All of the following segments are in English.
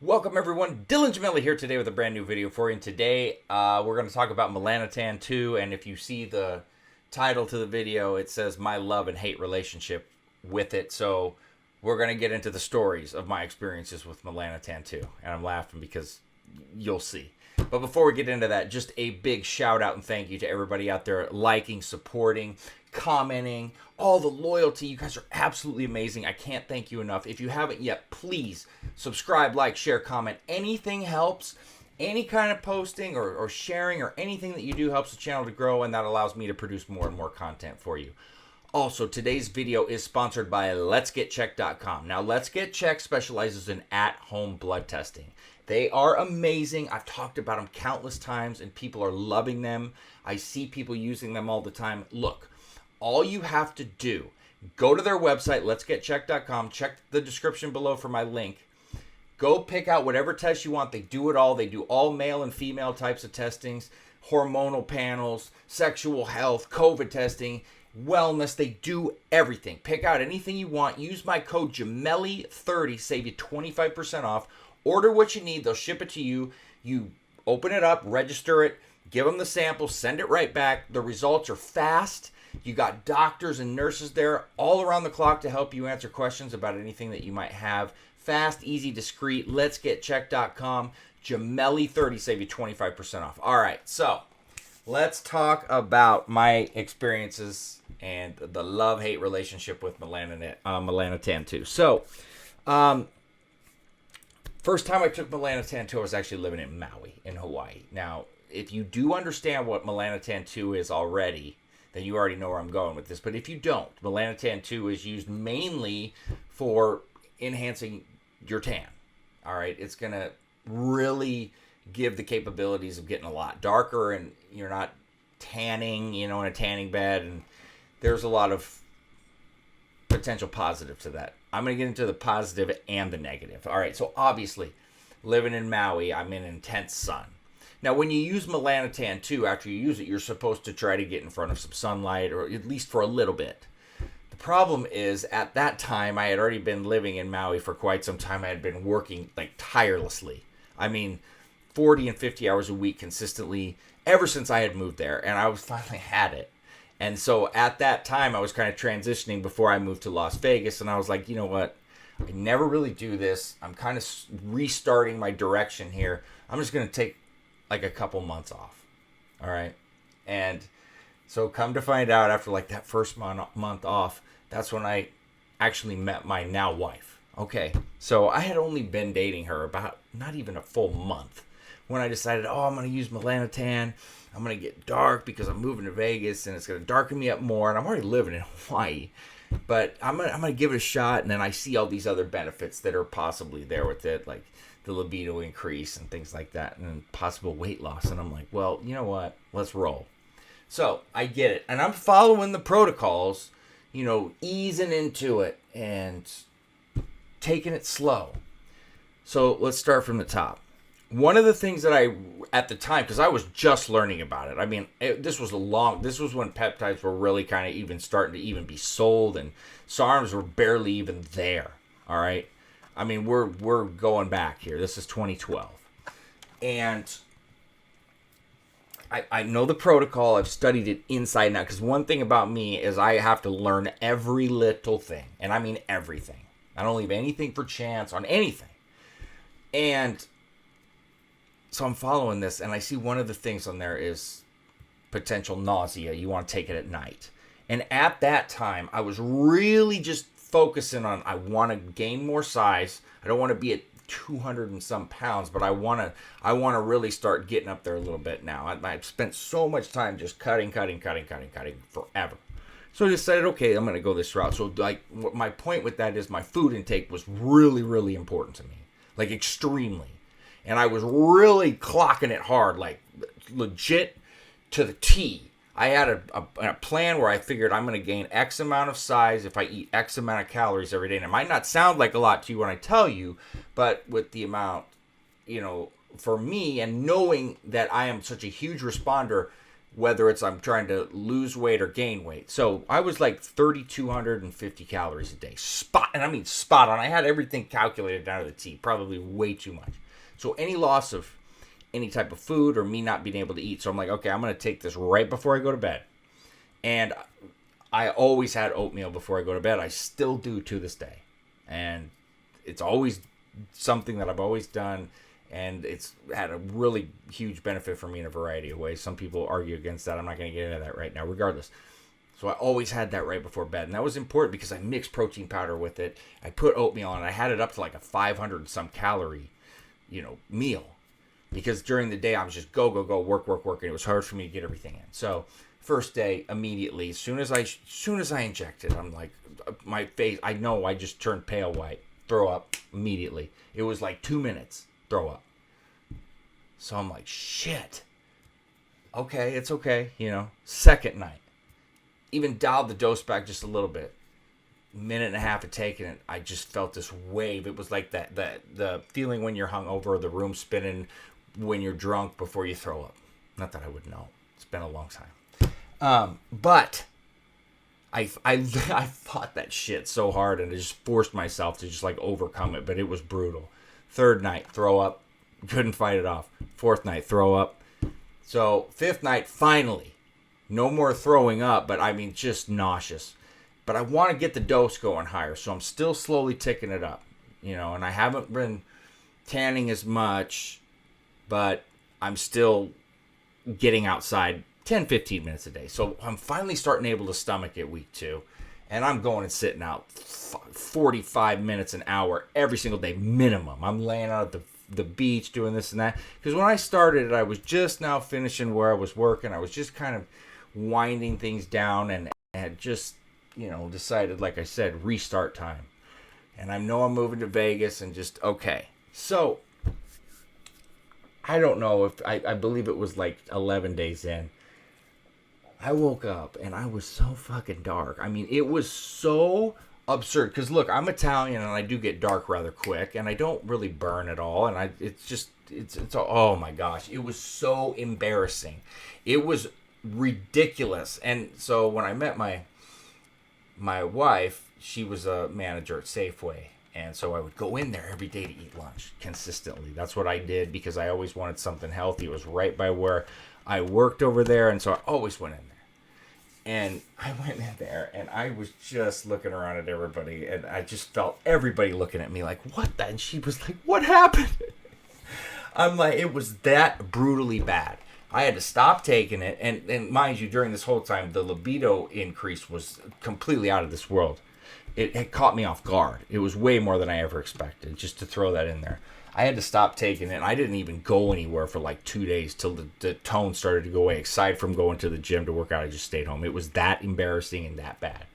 Welcome everyone, Dylan Gemelli here today with a brand new video for you. And today we're going to talk about Melanotan 2, and if you see the title to the video, it says my love and hate relationship with it. So we're going to get into the stories of my experiences with Melanotan 2, and I'm laughing because you'll see. But before we get into that, just a big shout out and thank you to everybody out there liking, supporting, commenting, all the loyalty. You guys are absolutely amazing. I can't thank you enough. If you haven't yet, please subscribe, like, share, comment. Anything helps. Any kind of posting or sharing or anything that you do helps the channel to grow, and that allows me to produce more and more content for you. Also, today's video is sponsored by letsgetchecked.com. Now, Let's Get Checked specializes in at-home blood testing. They are amazing. I've talked about them countless times, and people are loving them. I see people using them all the time. Look, all you have to do, go to their website, letsgetchecked.com, check the description below for my link. Go pick out whatever test you want. They do it all. They do all male and female types of testings, hormonal panels, sexual health, COVID testing, wellness. They do everything. Pick out anything you want. Use my code Gemelli30, save you 25% off. Order what you need. They'll ship it to you. You open it up, register it, give them the sample, send it right back. The results are fast. You got doctors and nurses there all around the clock to help you answer questions about anything that you might have. Fast, easy, discreet. Letsgetchecked.com. Gemelli30, save you 25% off. All right, so let's talk about my experiences and the love-hate relationship with Melanotan 2. So, first time I took Melanotan 2, I was actually living in Maui, in Hawaii. Now, if you do understand what Melanotan 2 is already, then you already know where I'm going with this. But if you don't, Melanotan 2 is used mainly for enhancing your tan. All right, it's going to really give the capabilities of getting a lot darker, and you're not tanning, in a tanning bed. And there's a lot of potential positive to that. I'm going to get into the positive and the negative. All right, so obviously, living in Maui, I'm in intense sun. Now, when you use Melanotan 2, after you use it, you're supposed to try to get in front of some sunlight, or at least for a little bit. The problem is, at that time, I had already been living in Maui for quite some time. I had been working, tirelessly. 40 and 50 hours a week consistently, ever since I had moved there, and I was finally had it. And so at that time, I was kind of transitioning before I moved to Las Vegas, and I was like, you know what? I never really do this. I'm kind of restarting my direction here. I'm just going to take a couple months off. All right. And so come to find out, after that first month off, that's when I actually met my now wife. Okay. So I had only been dating her about not even a full month when I decided, I'm going to use Melanotan. I'm going to get dark because I'm moving to Vegas and it's going to darken me up more. And I'm already living in Hawaii, but I'm going to give it a shot. And then I see all these other benefits that are possibly there with it, like the libido increase and things like that, and possible weight loss. And I'm like, well, you know what? Let's roll. So I get it. And I'm following the protocols, easing into it and taking it slow. So let's start from the top. One of the things that at the time, because I was just learning about it. This was when peptides were really kind of even starting to even be sold, and SARMs were barely even there. All right. We're going back here. This is 2012. And I know the protocol. I've studied it inside and out. Because one thing about me is I have to learn every little thing. And I mean everything. I don't leave anything for chance on anything. And so I'm following this, and I see one of the things on there is potential nausea. You want to take it at night. And at that time, I was really just focusing on, I want to gain more size. I don't want to be at 200 and some pounds, but I want to really start getting up there a little bit now. I've spent so much time just cutting forever. So I decided, okay, I'm going to go this route. So my point with that is my food intake was really, really important to me, extremely. And I was really clocking it hard, legit to the T. I had a plan where I figured I'm going to gain X amount of size if I eat X amount of calories every day. And it might not sound like a lot to you when I tell you, but with the amount, for me, and knowing that I am such a huge responder, whether it's I'm trying to lose weight or gain weight. So I was like 3,250 calories a day. Spot on. I had everything calculated down to the T, probably way too much. So any loss of any type of food or me not being able to eat. So I'm like, okay, I'm going to take this right before I go to bed. And I always had oatmeal before I go to bed. I still do to this day. And it's always something that I've always done. And it's had a really huge benefit for me in a variety of ways. Some people argue against that. I'm not going to get into that right now, regardless. So I always had that right before bed. And that was important because I mixed protein powder with it. I put oatmeal on it. I had it up to like a 500 and some calorie, meal. Because during the day, I was just go, work. And it was hard for me to get everything in. So first day, immediately, as soon as I injected, I'm like, my face, I know I just turned pale white. Throw up immediately. It was like 2 minutes. Throw up. So I'm like, shit. Okay, it's okay, Second night. Even dialed the dose back just a little bit. Minute and a half of taking it, I just felt this wave. It was like the feeling when you're hungover, the room spinning when you're drunk before you throw up. Not that I would know. It's been a long time. But I fought that shit so hard, and I just forced myself to just like overcome it, but it was brutal. Third night, throw up. Couldn't fight it off. Fourth night, throw up. So fifth night, finally. No more throwing up, but just nauseous. But I want to get the dose going higher, so I'm still slowly ticking it up. And I haven't been tanning as much, but I'm still getting outside 10, 15 minutes a day. So I'm finally starting able to stomach it week 2. And I'm going and sitting out 45 minutes, an hour, every single day, minimum. I'm laying out at the beach, doing this and that. Because when I started, I was just now finishing where I was working. I was just kind of winding things down and had just, decided, like I said, restart time. And I know I'm moving to Vegas and just, okay. So, I don't know if, I believe it was like 11 days in. I woke up and I was so fucking dark. It was so absurd. Because look, I'm Italian and I do get dark rather quick. And I don't really burn at all. And it's oh my gosh. It was so embarrassing. It was ridiculous. And so when I met my wife, she was a manager at Safeway. And so I would go in there every day to eat lunch consistently. That's what I did because I always wanted something healthy. It was right by where I worked over there. And so I always went in there. And I went in there and I was just looking around at everybody. And I just felt everybody looking at me like, what the? And she was like, what happened? I'm like, it was that brutally bad. I had to stop taking it. And mind you, during this whole time, the libido increase was completely out of this world. It had caught me off guard. It was way more than I ever expected, just to throw that in there. I had to stop taking it. I didn't even go anywhere for like 2 days till the tone started to go away. Aside from going to the gym to work out, I just stayed home. It was that embarrassing and that bad.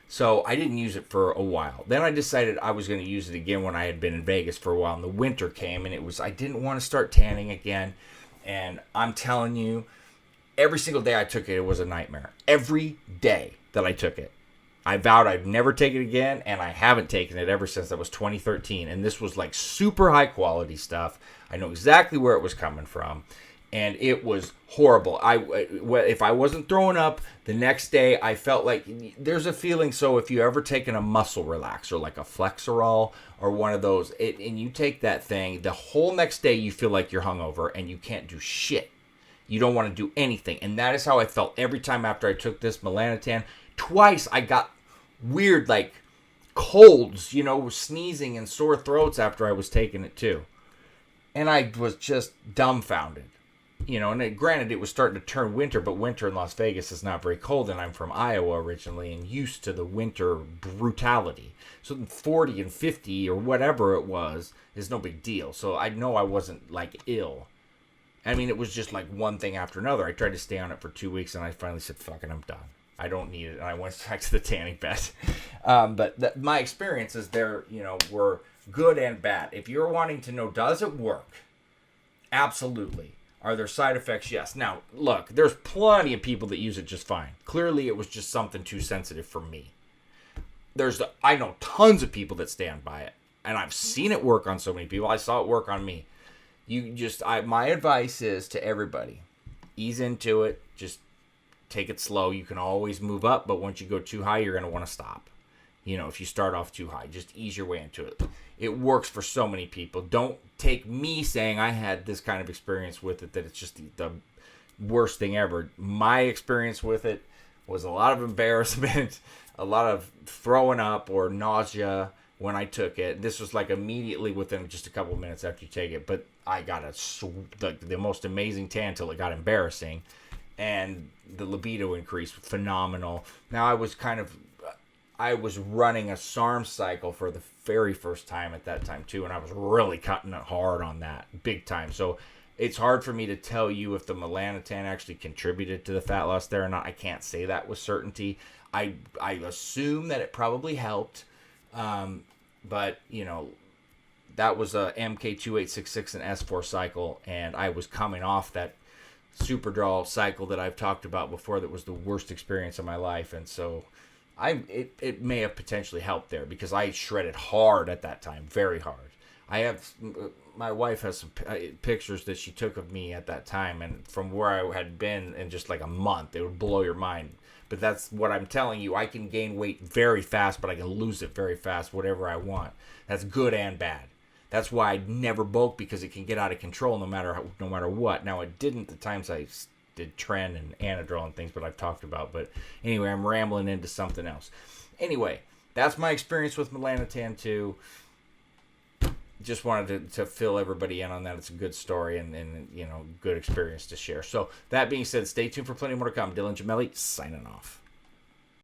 So I didn't use it for a while. Then I decided I was going to use it again when I had been in Vegas for a while. And the winter came, and I didn't want to start tanning again. And I'm telling you, every single day I took it, it was a nightmare. Every day that I took it. I vowed I'd never take it again, and I haven't taken it ever since. That was 2013, and this was like super high quality stuff. I know exactly where it was coming from, and it was horrible. If I wasn't throwing up the next day, I felt like there's a feeling. So if you ever taken a muscle relaxer, like a Flexerol or one of those, and you take that thing, the whole next day you feel like you're hungover and you can't do shit. You don't want to do anything, and that is how I felt every time after I took this Melanotan. Twice I got weird like colds, sneezing and sore throats after I was taking it too. And I was just dumbfounded. Granted it was starting to turn winter, but winter in Las Vegas is not very cold, and I'm from Iowa originally and used to the winter brutality. So 40 and 50 or whatever it was is no big deal. So I know I wasn't like ill. It was just like one thing after another. I tried to stay on it for 2 weeks and I finally said, fuck it, I'm done. I don't need it. And I went back to the tanning bed. But my experiences there, were good and bad. If you're wanting to know, does it work? Absolutely. Are there side effects? Yes. Now, look, there's plenty of people that use it just fine. Clearly, it was just something too sensitive for me. I know tons of people that stand by it. And I've seen it work on so many people. I saw it work on me. My advice is to everybody, ease into it. Just take it slow. You can always move up, but once you go too high, you're going to want to stop. If you start off too high, just ease your way into it. It works for so many people. Don't take me saying I had this kind of experience with it that it's just the worst thing ever. My experience with it was a lot of embarrassment, a lot of throwing up or nausea when I took it. This was like immediately within just a couple of minutes after you take it. But I got the most amazing tan till it got embarrassing. And the libido increased phenomenal. Now I was running a SARM cycle for the very first time at that time too, and I was really cutting it hard on that, big time. So it's hard for me to tell you if the Melanotan actually contributed to the fat loss there or not. I can't say that with certainty. I assume that it probably helped, but that was a MK2866 and S4 cycle, and I was coming off that Superdrol cycle that I've talked about before that was the worst experience of my life, and so it may have potentially helped there because I shredded hard at that time, very hard. My wife has some pictures that she took of me at that time, and from where I had been in just like a month, it would blow your mind. But that's what I'm telling you. I can gain weight very fast, but I can lose it very fast, whatever I want. That's good and bad. That's why I never bulk, because it can get out of control no matter what. Now, it didn't the times I did Tren and Anadrol and things, but I've talked about. But anyway, I'm rambling into something else. Anyway, that's my experience with Melanotan 2. Just wanted to fill everybody in on that. It's a good story and good experience to share. So that being said, stay tuned for plenty more to come. Dylan Gemelli signing off.